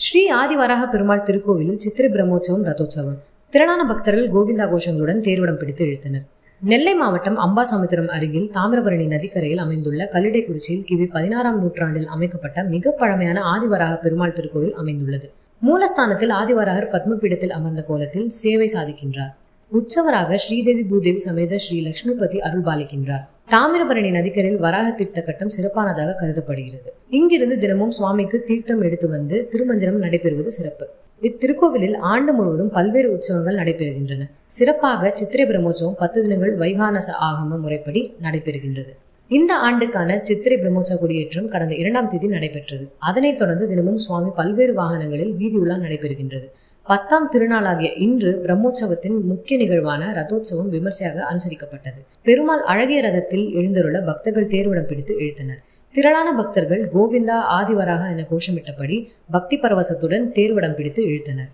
ஸ்ரீ ஆதிவராக பெருமாள் திருக்கோவிலில் சித்திரை பிரம்மோற்சவம் ரதோற்சவம். திரளான பக்தர்கள் கோவிந்தா கோஷங்களுடன் தேர்வடம் பிடித்து இழுத்தனர். நெல்லை மாவட்டம் அம்பாசமுத்திரம் அருகில் தாமிரபரணி நதிக்கரையில் அமைந்துள்ள கல்லிடைக்குறிச்சியில் கிபி 16ஆம் நூற்றாண்டில் அமைக்கப்பட்ட மிக பழமையான ஆதிவராக பெருமாள் திருக்கோவில் அமைந்துள்ளது. மூலஸ்தானத்தில் ஆதிவராகர் பத்மபீடத்தில் அமர்ந்த கோலத்தில் சேவை சாதிக்கின்றார். உற்சவராக ஸ்ரீதேவி பூதேவி சமேத ஸ்ரீ லட்சுமிபதி அருள்பாலிக்கின்றார். தாமிரபரணி நதிக்கரையில் வராக தீர்த்த கட்டம் சிறப்பானதாக கருதப்படுகிறது. இங்கிருந்து தினமும் சுவாமிக்கு தீர்த்தம் எடுத்து வந்து திருமஞ்சனம் நடைபெறுவது சிறப்பு. இத்திருக்கோவிலில் ஆண்டு முழுவதும் பல்வேறு உற்சவங்கள் நடைபெறுகின்றன. சிறப்பாக சித்திரை பிரம்மோற்சவம் 10 தினங்கள் வைகானச ஆகம முறைப்படி நடைபெறுகின்றது. இந்த ஆண்டுக்கான சித்திரை பிரம்மோற்சவ கொடியேற்றம் கடந்த 2ஆம் தேதி நடைபெற்றது. அதனைத் தொடர்ந்து தினமும் சுவாமி பல்வேறு வாகனங்களில் வீதி உலா நடைபெறுகின்றது. 10ஆம் திருநாளாகிய இன்று பிரம்மோற்சவத்தின் முக்கிய நிகழ்வான ரதோற்சவம் விமர்சையாக அனுசரிக்கப்பட்டது. பெருமாள் அழகிய ரதத்தில் எழுந்தருள பக்தர்கள் தேர்வடம் பிடித்து இழுத்தனர். திரளான பக்தர்கள் கோவிந்தா ஆதிவராக என கோஷமிட்டபடி பக்தி பரவசத்துடன் தேர்வடம் பிடித்து இழுத்தனர்.